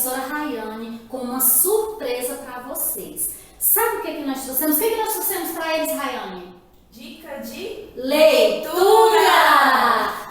professora Rayane com uma surpresa para vocês. Sabe o que nós trouxemos? O que nós trouxemos para eles, Rayane? Dica de leitura!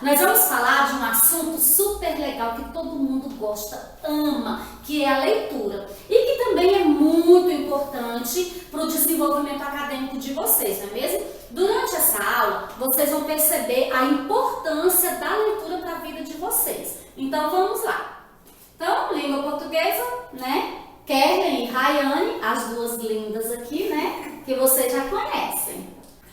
Nós vamos falar de um assunto super legal que todo mundo gosta, ama, que é a leitura. E que também é muito importante para o desenvolvimento acadêmico de vocês, não é mesmo? Durante essa aula, vocês vão perceber a importância da leitura para a vida de vocês. Então, vamos lá. Então, língua portuguesa, né? Kerlen e Rayane, as duas lindas aqui, né? Que vocês já conhecem.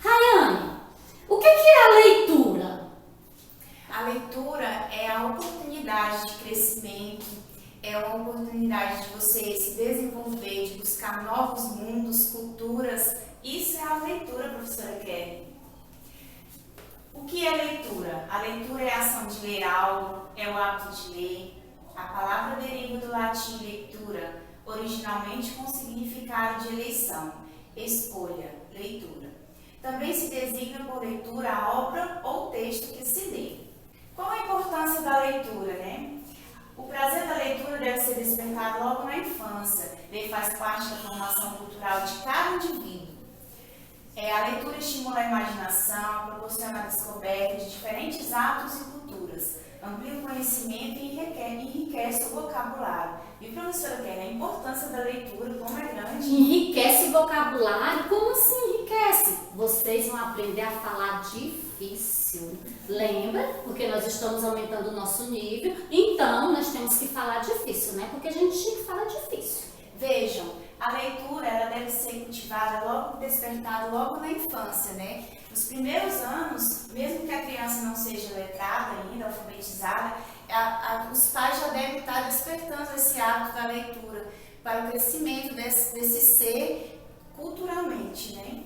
Rayane, o que é a leitura? A leitura é a oportunidade de crescimento, é uma oportunidade de você se desenvolver, de buscar novos mundos, culturas. Isso é a leitura, professora Kelly. O que é leitura? A leitura é a ação de ler algo, é o hábito de ler. A palavra deriva do latim leitura, originalmente com significado de eleição, escolha, leitura. Também se designa por leitura a obra ou texto que se lê. Qual a importância da leitura, né? O prazer da leitura deve ser despertado logo na infância. Ler faz parte da formação cultural de cada indivíduo. A leitura estimula a imaginação, proporciona a descoberta de diferentes hábitos e culturas, amplia o conhecimento e enriquece o vocabulário. E, professora Kelly, a importância da leitura, como é grande? Enriquece o vocabulário? Como assim enriquece? Vocês vão aprender a falar difícil. Lembra? Porque nós estamos aumentando o nosso nível, então nós temos que falar difícil, né? Porque a gente fala difícil. Vejam, a leitura ela deve ser cultivada despertada logo na infância, né? Nos primeiros anos, mesmo que a criança não seja letrada ainda, alfabetizada, os pais já devem estar despertando esse hábito da leitura para o crescimento desse ser culturalmente, né?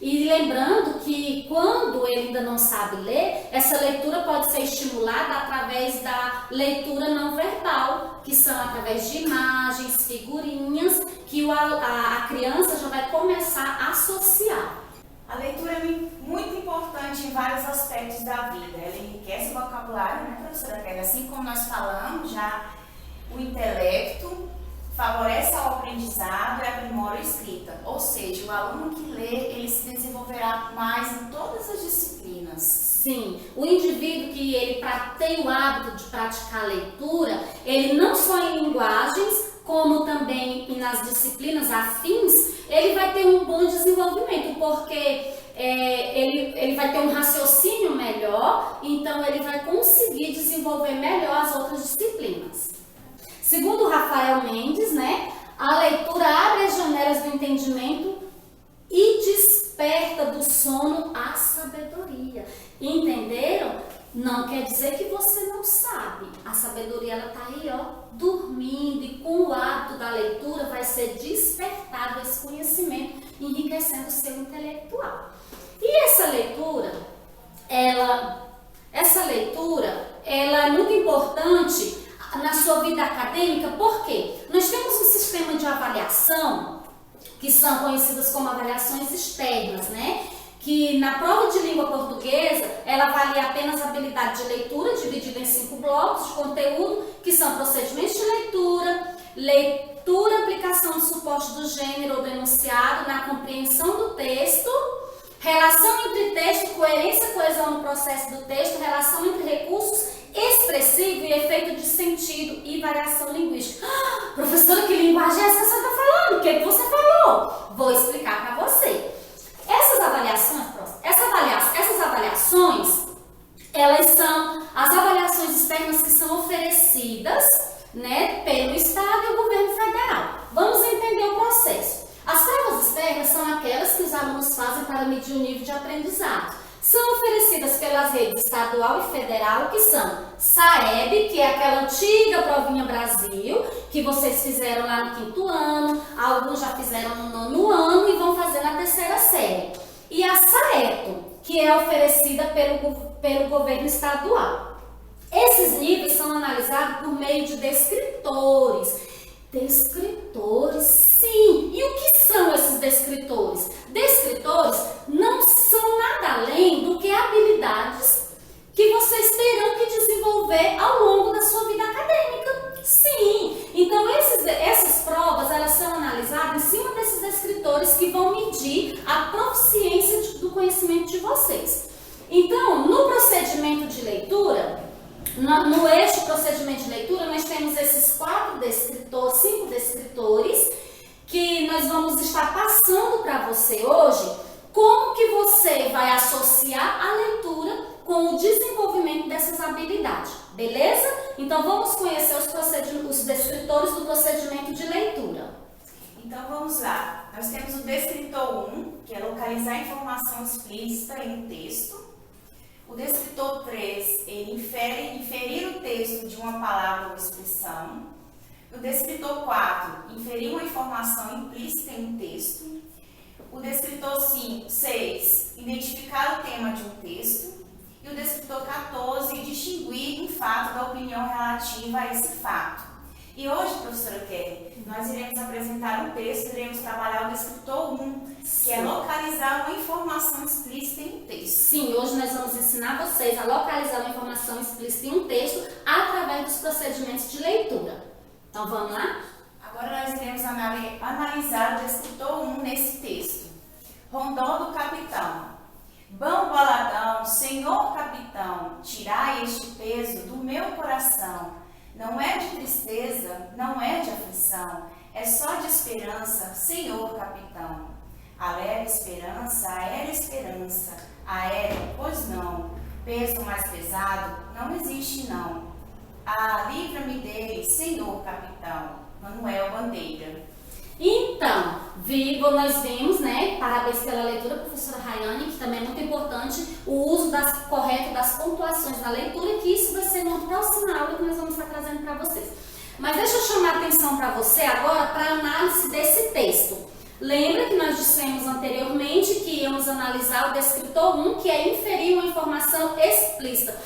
E lembrando que quando ele ainda não sabe ler, essa leitura pode ser estimulada através da leitura não verbal, que são através de imagens, figurinhas, que a criança já vai começar a associar. A leitura é muito importante em vários aspectos da vida. Ela enriquece o vocabulário, né, professora Kelly? Assim como nós falamos, já o intelecto favorece ao aprendizado e aprimora a escrita. Ou seja, o aluno que lê, ele se desenvolverá mais em todas as disciplinas. Sim, o indivíduo que ele tem o hábito de praticar a leitura, ele não só em linguagens, como também nas disciplinas afins, ele vai ter um bom desenvolvimento, porque ele vai ter um raciocínio melhor, então ele vai conseguir desenvolver melhor as outras disciplinas. Segundo Rafael Mendes, né, a leitura abre as janelas do entendimento e desperta do sono a sabedoria. Entenderam? Não quer dizer que você não sabe. A sabedoria ela tá aí, ó, dormindo, e com o hábito da leitura vai ser despertado esse conhecimento, enriquecendo o seu intelectual. E essa leitura, ela é muito importante na sua vida acadêmica, porque nós temos um sistema de avaliação que são conhecidas como avaliações externas, né? Que na prova de língua portuguesa, ela avalia apenas a habilidade de leitura, dividida em 5 blocos de conteúdo, que são procedimentos de leitura, aplicação de suporte do gênero ou do enunciado na compreensão do texto, relação entre texto, coerência e coesão no processo do texto, relação entre recursos expressivo e efeito de sentido e variação linguística. Professora, que linguagem é essa que você está falando? O que você falou? Vou explicar para você. Essas avaliações, elas são as avaliações externas que são oferecidas, né, pelo Estado e o governo federal. Vamos entender o processo. As provas externas são aquelas que os alunos fazem para medir o nível de aprendizado. São oferecidas pelas redes estadual e federal, que são SAEB, que é aquela antiga provinha Brasil, que vocês fizeram lá no 5º ano, alguns já fizeram no 9º ano e vão fazer na 3ª série. E a SAETO, que é oferecida pelo governo estadual. Esses níveis são analisados por meio de descritores. Descritores, sim! E o que são esses descritores? Descritores não são nada além do que habilidades que vocês terão que desenvolver ao longo da sua vida acadêmica. Sim! conhecimento de vocês. Então, no procedimento de leitura, no eixo procedimento de leitura, nós temos esses 5 descritores que nós vamos estar passando para você hoje como que você vai associar a leitura com o desenvolvimento dessas habilidades, beleza? Então vamos conhecer os descritores do procedimento de leitura. Então vamos lá, nós temos o descritor 1, que é localizar a informação explícita em um texto. O descritor 3, ele inferir o texto de uma palavra ou expressão. O descritor 4, inferir uma informação implícita em um texto. O descritor 6, identificar o tema de um texto. E o descritor 14, distinguir um fato da opinião relativa a esse fato. E hoje, professora Kelly, nós iremos apresentar um texto, iremos trabalhar o descritor 1, que é localizar uma informação explícita em um texto. Sim, hoje nós vamos ensinar vocês a localizar uma informação explícita em um texto através dos procedimentos de leitura. Então vamos lá? Agora nós iremos analisar o descritor 1 nesse texto. Rondó do capitão. Bom boladão, senhor capitão, tirai este peso do meu coração. Não é de tristeza, não é de aflição, é só de esperança, senhor capitão. Alegre esperança, aérea esperança, aéreo, pois não. Peso mais pesado, não existe não. Ah, livra-me dele, senhor capitão. Manuel Bandeira. Então, nós vimos, né, parabéns pela leitura, professora Rayane, que também é muito importante o uso correto das pontuações na leitura, que isso vai ser no próxima aula que nós vamos estar trazendo para vocês. Mas deixa eu chamar a atenção para você agora para a análise desse texto. Lembra que nós dissemos anteriormente que íamos analisar o descritor 1, que é inferir uma informação explícita.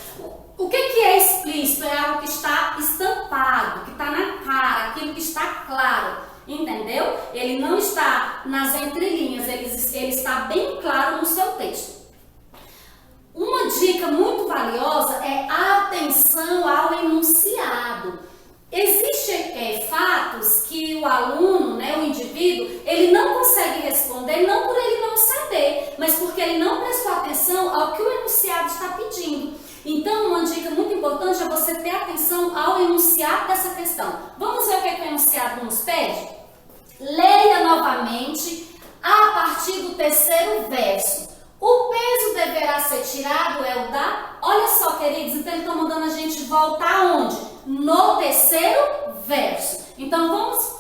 O que é explícito? É algo que está estampado, que está na cara, aquilo que está claro. Entendeu? Ele não está nas entrelinhas, ele está bem claro no seu texto. Uma dica muito valiosa é a atenção ao enunciado. Existem fatos que o aluno, né, o indivíduo, ele não consegue responder, não por ele não saber, mas porque ele não prestou atenção ao que o enunciado está pedindo. Então, uma dica muito importante é você ter atenção ao enunciado dessa questão. Vamos ver o que o enunciado nos pede? Leia novamente a partir do 3º verso. O peso deverá ser tirado é o da... Olha só, queridos, então ele está mandando a gente voltar aonde? No 3º verso. Então, vamos...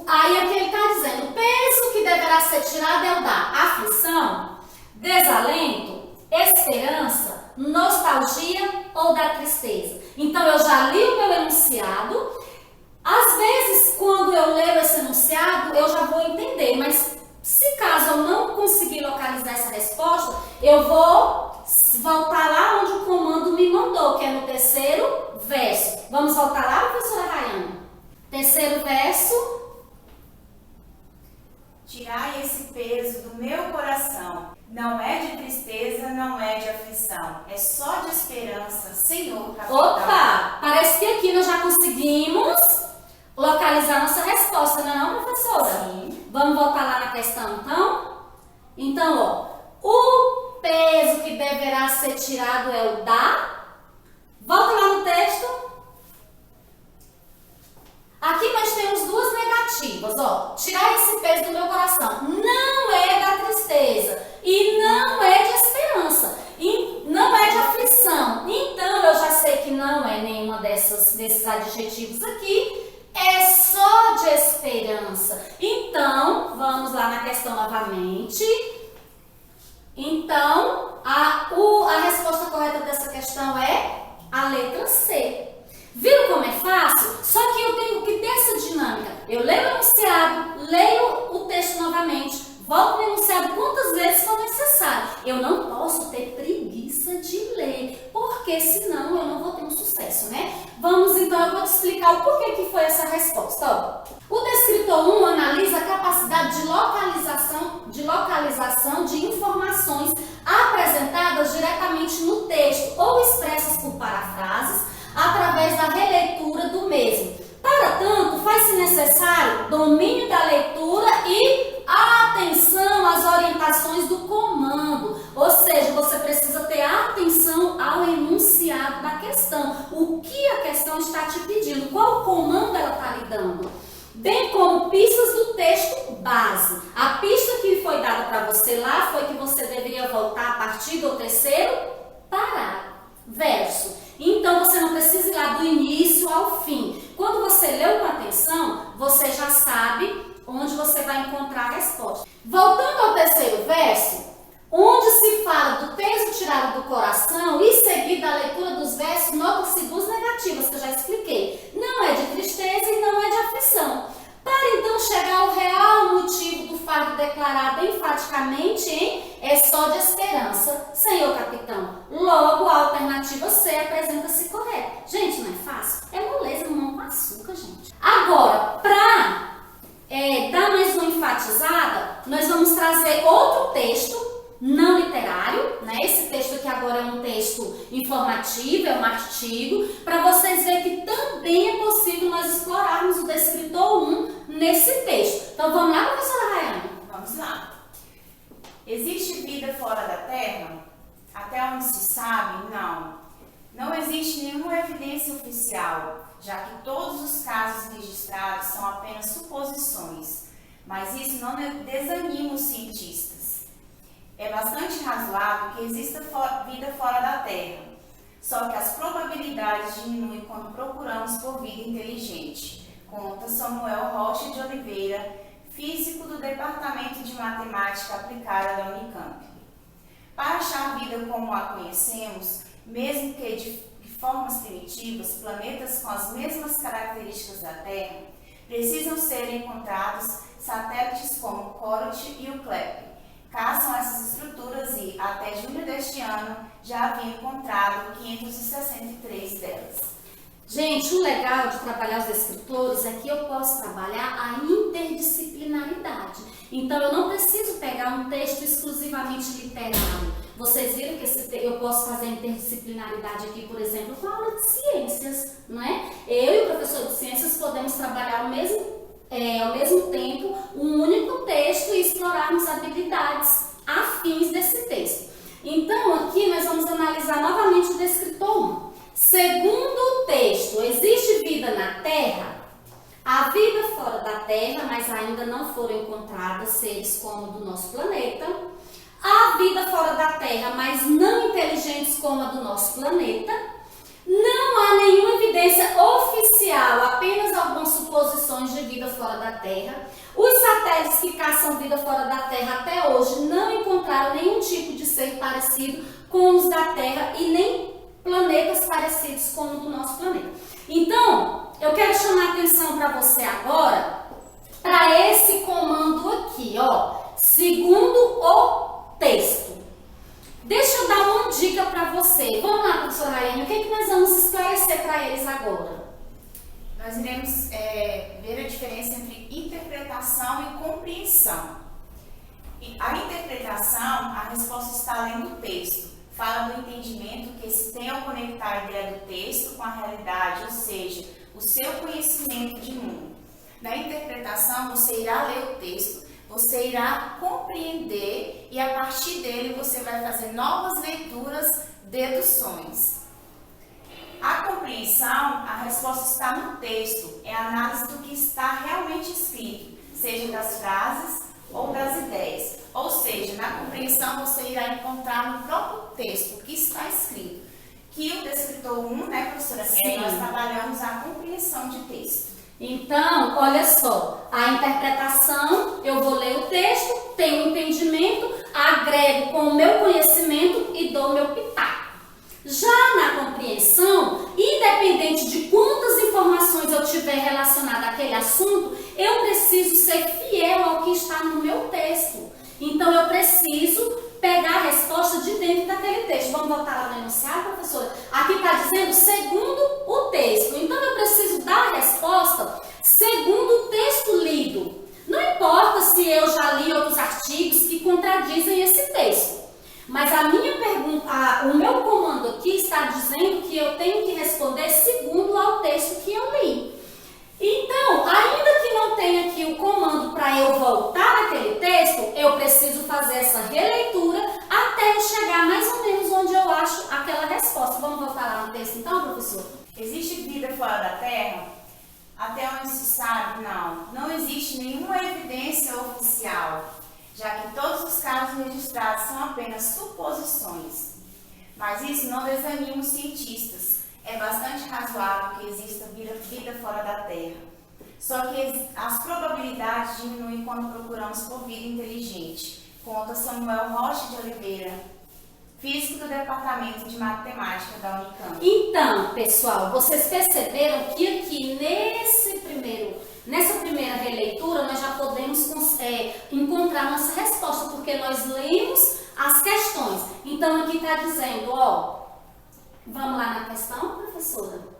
Aí aqui ele está dizendo, o peso que deverá ser tirado é o da aflição, desalento, esperança, nostalgia ou da tristeza. Então, eu já li o meu enunciado. Às vezes, quando eu leio esse enunciado, eu já vou entender, mas se caso eu não conseguir localizar essa resposta, eu vou voltar lá onde o comando me mandou, que é no 3º verso. Vamos voltar lá, professora Rayane? 3º verso. Tirai esse peso do meu coração. Não é de tristeza, não é de aflição. É só de esperança, senhor capitão. Opa! Parece que aqui nós já conseguimos localizar nossa resposta, não é não, professora? Sim. Vamos voltar lá na questão, então? Então, ó, o peso que deverá ser tirado é o da... Volta lá no texto. Aqui nós temos duas negativas, ó. Tirar esse peso do meu coração. Não é da tristeza e não é de esperança. E não é de aflição. Então, eu já sei que não é nenhuma desses adjetivos aqui. É só de esperança. Então, vamos lá na questão novamente. Então, a resposta correta dessa questão é a letra C. Viram como é fácil? Só que eu tenho que ter essa dinâmica. Eu leio o enunciado, leio o texto novamente, volto no enunciado quantas vezes for necessário. Eu não posso ter preguiça de ler, porque senão eu não vou ter um sucesso, né? Vamos então, eu vou te explicar o porquê que foi essa resposta. Ó, o descritor 1 analisa a capacidade de localização de informações apresentadas diretamente no texto ou expressas por parafrases através da releitura do mesmo. Para tanto, faz-se necessário domínio da leitura e atenção às orientações do comando, dando, bem como pistas do texto base. A pista que foi dada para você lá foi que você deveria voltar a partir do terceiro parágrafo, verso. Então você não precisa ir lá do início ao fim. Quando você leu com atenção, você já sabe onde você vai encontrar a resposta. Voltando ao terceiro verso, onde se fala do peso tirado do coração e seguida a leitura dos versos, nota-se duas negativas que eu já expliquei. Não é de tristeza e não é de aflição. Para então chegar ao real motivo do fardo declarado enfaticamente em é só de esperança, senhor capitão. Logo, a alternativa C apresenta-se correta. Gente, não é fácil? É moleza, mamão com açúcar, gente. Agora, para dar mais uma enfatizada, nós vamos trazer outro texto não literário, né? Esse texto aqui agora é um texto informativo, é um artigo, para vocês verem que também é possível nós explorarmos o descritor 1 nesse texto. Então vamos lá, professora Rayane? Vamos lá. Existe vida fora da Terra? Até onde se sabe, não. Não existe nenhuma evidência oficial, já que todos os casos registrados são apenas suposições, mas isso não desanima os cientistas. É bastante razoável que exista vida fora da Terra, só que as probabilidades diminuem quando procuramos por vida inteligente, conta Samuel Rocha de Oliveira, físico do Departamento de Matemática Aplicada da Unicamp. Para achar a vida como a conhecemos, mesmo que de formas primitivas, planetas com as mesmas características da Terra, precisam ser encontrados satélites como Corot e o Kepler. Caçam essas estruturas e, até julho deste ano, já haviam encontrado 563 delas. Gente, o legal de trabalhar os descritores é que eu posso trabalhar a interdisciplinaridade. Então, eu não preciso pegar um texto exclusivamente literário. Vocês viram que eu posso fazer interdisciplinaridade aqui, por exemplo, com a aula de ciências, não é? Eu e o professor de ciências podemos trabalhar ao mesmo tempo um único texto e explorarmos habilidades afins desse texto. Então, aqui nós vamos analisar novamente o descritor 1. Segundo o texto, existe vida na Terra? Há vida fora da Terra, mas ainda não foram encontradas seres como do nosso planeta. Há vida fora da Terra, mas não inteligentes como a do nosso planeta. Não há nenhuma evidência oficial, apenas algumas suposições de vida fora da Terra. Os satélites que caçam vida fora da Terra até hoje não encontraram nenhum tipo de ser parecido com os da Terra e nem planetas parecidos com o do nosso planeta. Então, eu quero chamar a atenção para você agora para esse comando aqui, ó, segundo o texto. Deixa eu dar uma dica para você. Vamos lá, professora Rayane, o que é que nós vamos esclarecer para eles agora? Nós iremos ver a diferença entre interpretação e compreensão. A interpretação, a resposta está além do texto. Fala do entendimento que se tem ao conectar a ideia do texto com a realidade, ou seja, o seu conhecimento de mundo. Na interpretação, você irá ler o texto, você irá compreender e a partir dele você vai fazer novas leituras, deduções. A compreensão, a resposta está no texto, é a análise do que está realmente escrito, seja das frases ou das ideias. Ou seja, na compreensão você irá encontrar no próprio texto o que está escrito. Que o descritor 1, né, professora Pia, nós trabalhamos a compreensão de texto. Então, olha só, a interpretação, eu vou ler o texto, tenho um entendimento, agrego com o meu conhecimento e dou o meu pitaco. Já na compreensão, independente de quantas informações eu tiver relacionada àquele assunto, eu preciso ser fiel ao que está no meu texto. Então, eu preciso pegar a resposta de dentro daquele texto. Vamos voltar lá no enunciado, professora? Aqui está dizendo segundo o texto. Então, eu preciso dar a resposta segundo o texto lido. Não importa se eu já li outros artigos que contradizem esse texto. Mas a minha pergunta, o meu comando aqui está dizendo que eu tenho que responder segundo ao texto que eu li. Então, ainda que não tenha aqui o comando para eu voltar naquele texto, eu preciso fazer essa releitura até eu chegar mais ou menos onde eu acho aquela resposta. Vamos voltar lá no texto então, professor? Existe vida fora da Terra? Até onde se sabe, apenas suposições. Mas isso não desanima os cientistas. É bastante razoável que exista vida fora da Terra. Só que as probabilidades diminuem quando procuramos por vida inteligente, conta Samuel Rocha de Oliveira, físico do Departamento de Matemática da Unicamp. Então, pessoal, vocês perceberam que aqui nessa primeira releitura nós já podemos encontrar nossa resposta, porque nós lemos as questões. Então aqui está dizendo, ó, vamos lá na questão, professora?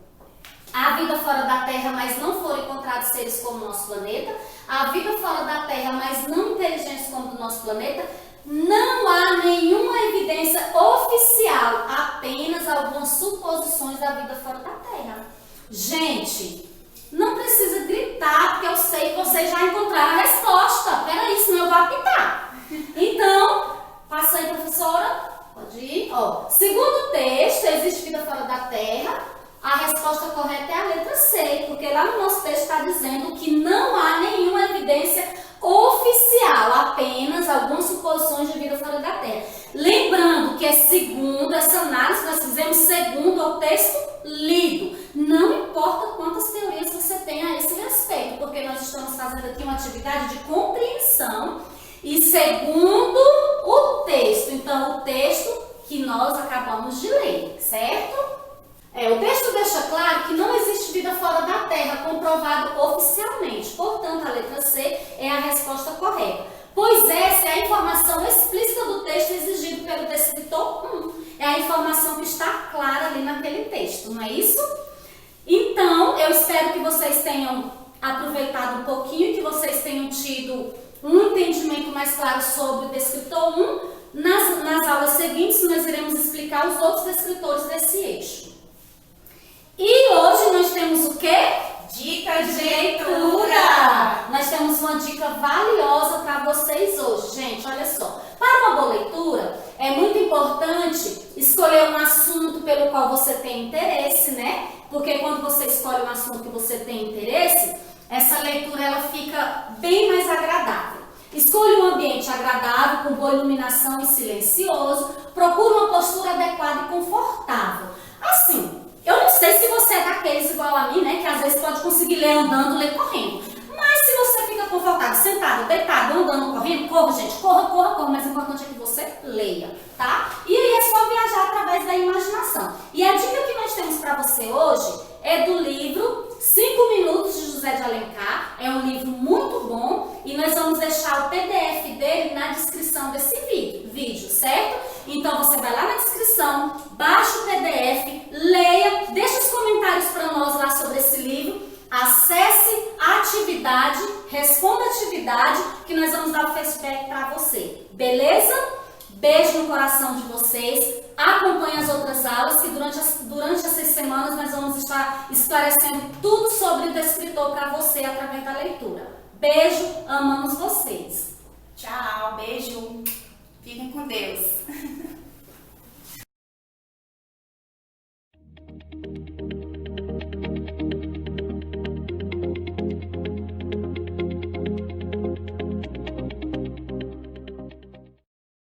Há vida fora da Terra, mas não foram encontrados seres como o nosso planeta. Há vida fora da Terra, mas não inteligentes como o nosso planeta. Não há nenhuma evidência oficial, apenas algumas suposições da vida fora da Terra. Gente, não precisa gritar, porque eu sei que vocês já encontraram a resposta. Peraí, senão eu vou apitar. Então, passa aí, professora. Pode ir. Ó, segundo o texto, existe vida fora da Terra. A resposta correta é a letra C, porque lá no nosso texto está dizendo que não há nenhuma evidência oficial, apenas algumas suposições de vida fora da Terra. Lembrando que é segundo essa análise que nós fizemos, segundo o texto lido. Não importa quantas teorias você tem a esse respeito, porque nós estamos fazendo aqui uma atividade de compreensão e segundo o texto. Então, o texto que nós acabamos de ler, certo? O texto deixa claro que não existe vida fora da Terra comprovado oficialmente. Portanto, a letra C é a resposta correta. Pois essa é a informação explícita do texto exigido pelo descritor 1. É a informação que está clara ali naquele texto, não é isso? Então, eu espero que vocês tenham aproveitado um pouquinho, que vocês tenham tido um entendimento mais claro sobre o descritor 1. Nas aulas seguintes, nós iremos explicar os outros descritores desse eixo. E hoje nós temos o quê? Dica de leitura! Nós temos uma dica valiosa para vocês hoje. Gente, olha só. Para uma boa leitura, é muito importante escolher um assunto pelo qual você tem interesse, né? Porque quando você escolhe um assunto que você tem interesse, essa leitura ela fica bem mais agradável. Escolha um ambiente agradável, com boa iluminação e silencioso. Procure uma postura adequada e confortável. Assim, eu não sei se você é daqueles igual a mim, né? Que às vezes pode conseguir ler andando, ler correndo. Mas se você fica confortável, sentado, deitado, andando, correndo, corra, gente, corra. Mas o importante é que você leia, tá? E aí é só viajar através da imaginação. E a dica que nós temos para você hoje é do livro 5 Minutos de José de Alencar. É um livro muito bom e nós vamos deixar o PDF dele na descrição desse vídeo, certo? Então você vai lá na descrição, baixa o PDF, leia, deixa os comentários para nós lá sobre esse livro, acesse a atividade, responda a atividade que nós vamos dar o feedback para você, beleza? Beijo no coração de vocês, acompanhe as outras aulas que durante essas semanas nós vamos estar esclarecendo tudo sobre o descritor para você através da leitura. Beijo, amamos vocês. Tchau, beijo. Fiquem com Deus.